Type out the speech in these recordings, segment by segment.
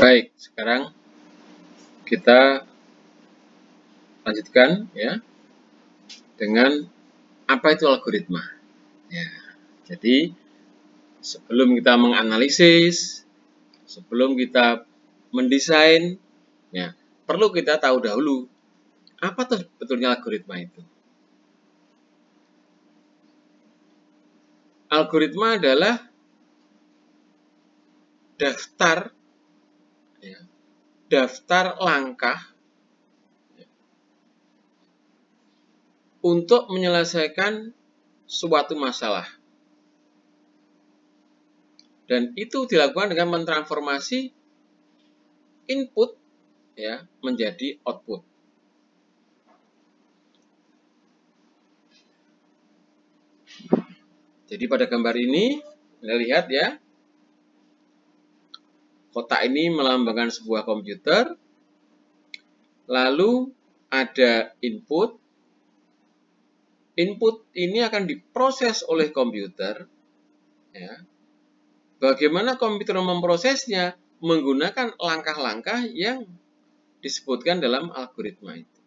Baik, sekarang kita lanjutkan ya dengan apa itu algoritma. Ya, jadi sebelum kita menganalisis, sebelum kita mendesain, ya perlu kita tahu dahulu apa tuh betulnya algoritma itu. Algoritma adalah daftar, ya, daftar langkah untuk menyelesaikan suatu masalah. Dan itu dilakukan dengan mentransformasi input ya menjadi output. Jadi pada gambar ini Anda lihat ya, kotak ini melambangkan sebuah komputer, lalu ada input. Input ini akan diproses oleh komputer. Ya. Bagaimana komputer memprosesnya? Menggunakan langkah-langkah yang disebutkan dalam algoritma itu.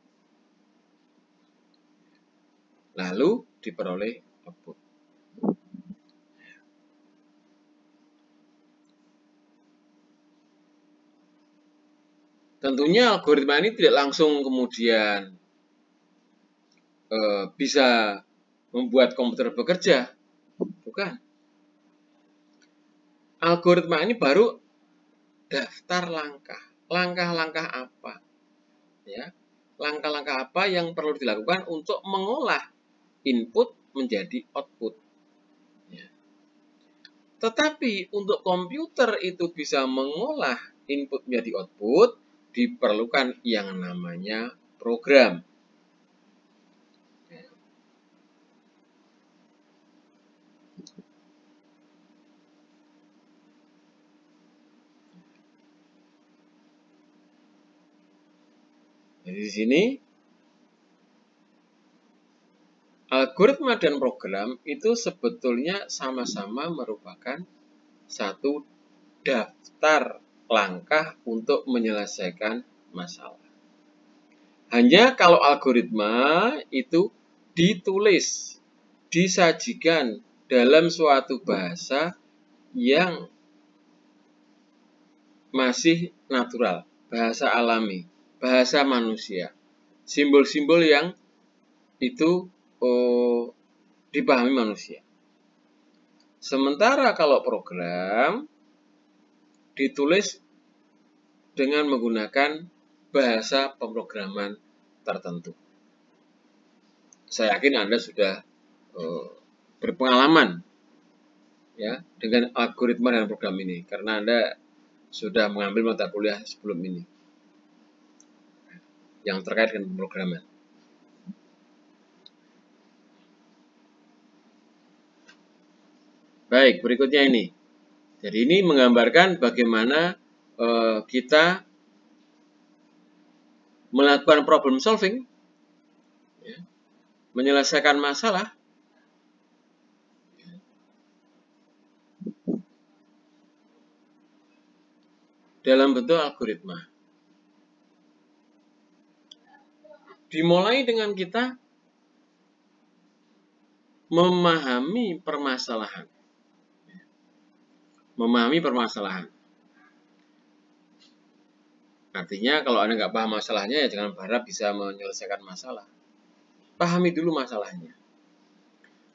Lalu diperoleh output. Tentunya algoritma ini tidak langsung kemudian bisa membuat komputer bekerja. Bukan. Algoritma ini baru daftar langkah. Langkah-langkah apa? Ya. Langkah-langkah apa yang perlu dilakukan untuk mengolah input menjadi output. Ya. Tetapi untuk komputer itu bisa mengolah input menjadi output, diperlukan yang namanya program. Jadi di sini algoritma dan program itu sebetulnya sama-sama merupakan satu daftar langkah untuk menyelesaikan masalah. Hanya kalau algoritma itu ditulis, disajikan dalam suatu bahasa yang masih natural, bahasa alami, bahasa manusia, simbol-simbol yang itu dipahami manusia. Sementara kalau program ditulis dengan menggunakan bahasa pemrograman tertentu. Saya yakin Anda sudah berpengalaman ya dengan algoritma dan program ini karena Anda sudah mengambil mata kuliah sebelum ini yang terkait dengan pemrograman. Baik, berikutnya ini. Jadi ini menggambarkan bagaimana kita melakukan problem solving, ya, menyelesaikan masalah dalam bentuk algoritma. Dimulai dengan kita memahami permasalahan. Memahami permasalahan. Artinya kalau Anda nggak paham masalahnya, ya jangan berharap bisa menyelesaikan masalah. Pahami dulu masalahnya.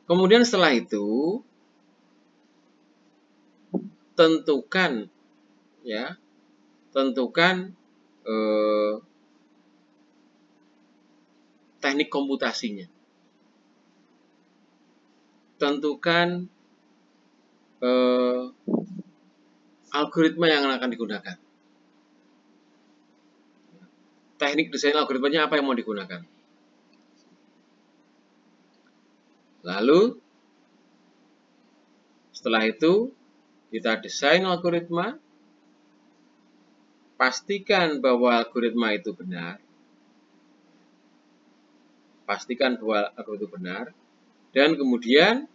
Kemudian setelah itu, tentukan teknik komputasinya. Tentukan algoritma yang akan digunakan. Teknik desain algoritmanya apa yang mau digunakan. Lalu, setelah itu, kita desain algoritma, pastikan bahwa algoritma itu benar. Pastikan bahwa algoritma itu benar. Dan kemudian,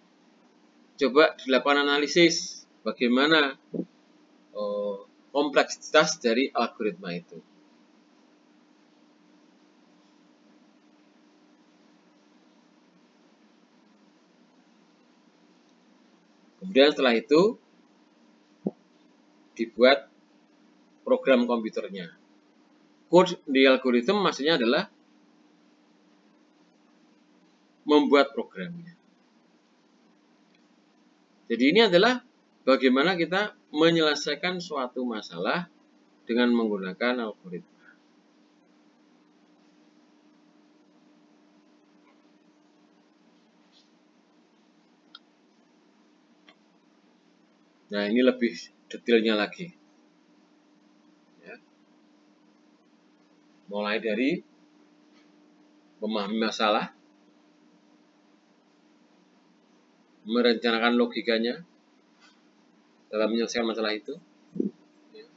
coba dilakukan analisis bagaimana kompleksitas dari algoritma itu. Kemudian setelah itu dibuat program komputernya. Code di algoritma maksudnya adalah membuat programnya. Jadi ini adalah bagaimana kita menyelesaikan suatu masalah dengan menggunakan algoritma. Nah, ini lebih detailnya lagi. Ya. Mulai dari memahami masalah, merencanakan logikanya dalam menyelesaikan masalah itu, ya.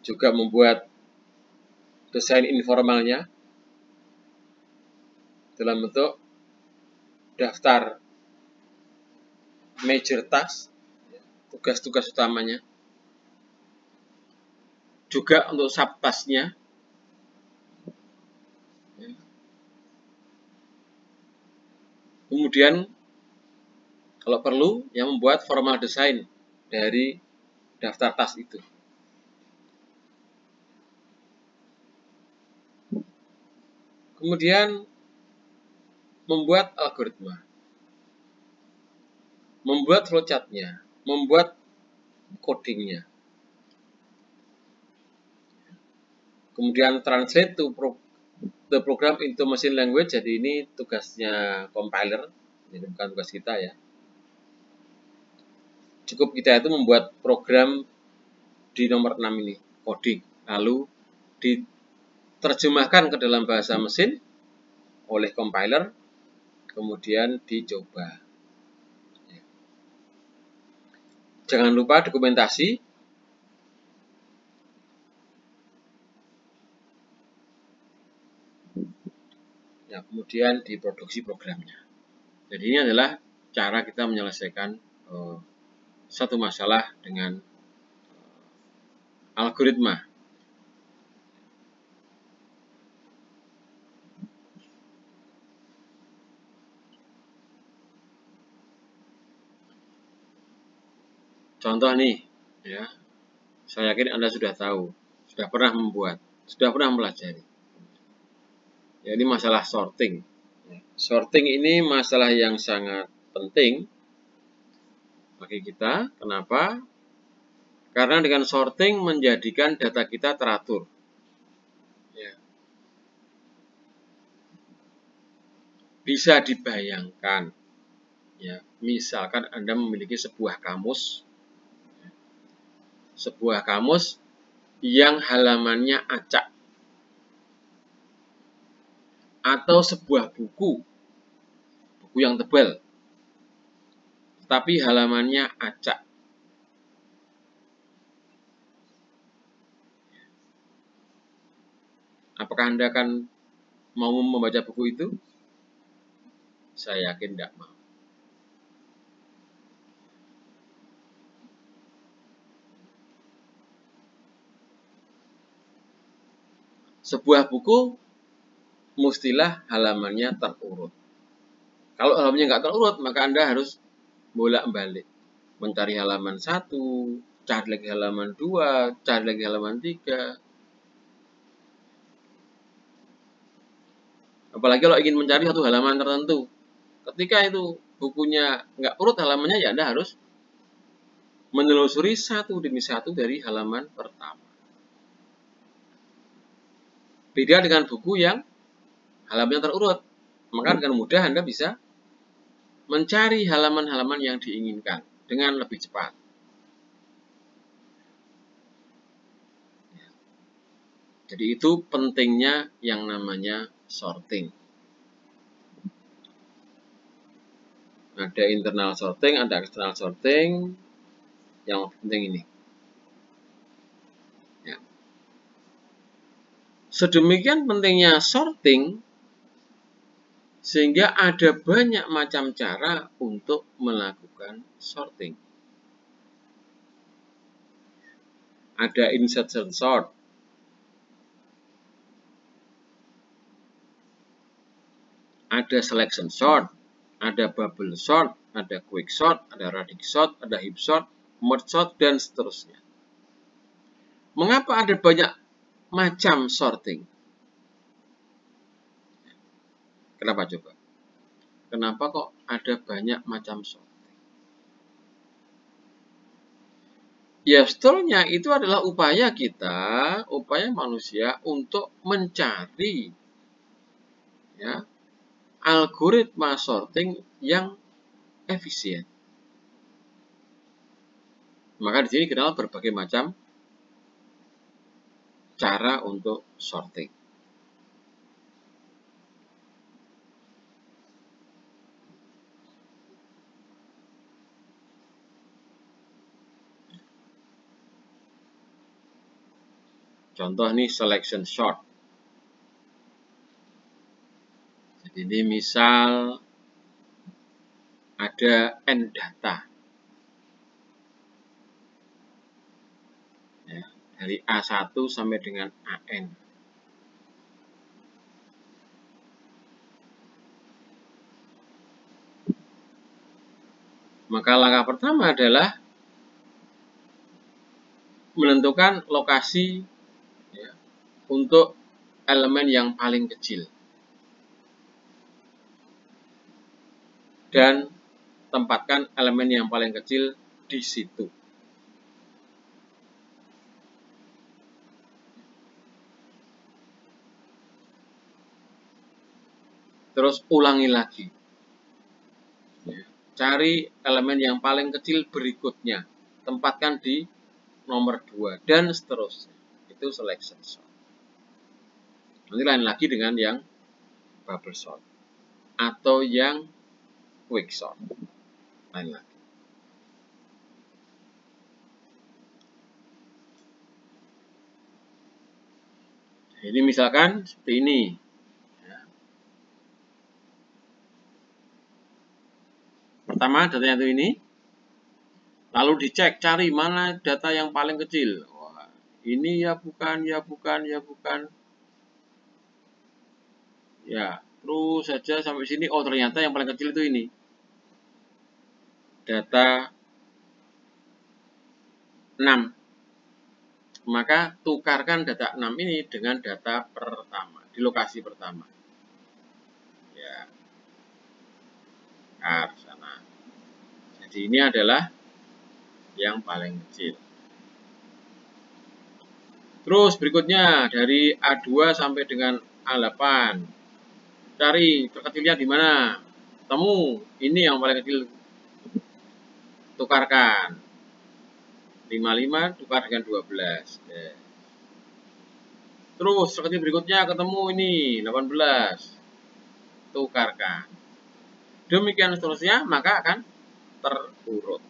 Juga membuat desain informalnya dalam bentuk daftar major task, tugas-tugas utamanya, juga untuk subtasknya, kemudian kalau perlu yang membuat formal design dari daftar task itu. Kemudian membuat algoritma, membuat flowchart-nya, membuat codingnya. Kemudian translate the program into machine language. Jadi ini tugasnya compiler, ini bukan tugas kita ya. Cukup kita itu membuat program di nomor 6 ini, coding, lalu diterjemahkan ke dalam bahasa mesin oleh compiler, kemudian dicoba. Jangan lupa dokumentasi. Ya, kemudian diproduksi programnya. Jadi ini adalah cara kita menyelesaikan satu masalah dengan algoritma. Contoh nih, ya, saya yakin Anda sudah tahu, sudah pernah membuat, sudah pernah mempelajari. Ya, ini masalah sorting. Sorting ini masalah yang sangat penting bagi kita. Kenapa? Karena dengan sorting menjadikan data kita teratur. Ya. Bisa dibayangkan, ya, misalkan Anda memiliki sebuah kamus yang halamannya acak, atau sebuah buku yang tebal, tapi halamannya acak. Apakah Anda akan mau membaca buku itu? Saya yakin tidak mau. Sebuah buku mestilah halamannya terurut. Kalau halamannya nggak terurut, maka Anda harus bolak-balik mencari halaman 1, cari lagi halaman 2, cari lagi halaman 3. Apalagi kalau ingin mencari satu halaman tertentu. Ketika itu bukunya nggak urut halamannya, ya Anda harus menelusuri satu demi satu dari halaman pertama. Beda dengan buku yang halamannya terurut, maka dengan mudah Anda bisa mencari halaman-halaman yang diinginkan dengan lebih cepat. Jadi itu pentingnya yang namanya sorting. Ada internal sorting, ada external sorting. Yang penting ini. Ya. Sedemikian pentingnya sorting, sehingga ada banyak macam cara untuk melakukan sorting. Ada insertion sort, ada selection sort, ada bubble sort, ada quick sort, ada radix sort, ada heap sort, merge sort, dan seterusnya. Mengapa ada banyak macam sorting? Kenapa coba? Kenapa kok ada banyak macam sorting? Ya, sebetulnya itu adalah upaya kita, upaya manusia untuk mencari ya, algoritma sorting yang efisien. Maka di sini dikenal berbagai macam cara untuk sorting. Contoh nih selection sort. Jadi ini misal ada n data. Ya, dari A1 sampai dengan AN. Maka langkah pertama adalah menentukan lokasi ya, untuk elemen yang paling kecil. Dan tempatkan elemen yang paling kecil di situ. Terus ulangi lagi. Cari elemen yang paling kecil berikutnya. Tempatkan di nomor 2 dan seterusnya. Itu selection sort. Nanti lain lagi dengan yang bubble sort atau yang quick sort. Lain lagi. Ini misalkan seperti ini. Pertama datanya itu ini. Lalu dicek, cari mana data yang paling kecil. Wah, ini ya bukan, ya bukan, ya bukan. Ya, terus saja sampai sini. Oh, ternyata yang paling kecil itu ini. Data 6. Maka tukarkan data 6 ini dengan data pertama, di lokasi pertama. Ya. Nah, sana. Jadi ini adalah yang paling kecil. Terus berikutnya dari A2 sampai dengan A8. Cari terkecilnya di mana? Temu, ini yang paling kecil. Tukarkan. 55 tukar dengan 12. Terus terkecil berikutnya ketemu ini 18. Tukarkan. Demikian seterusnya, maka akan terurut.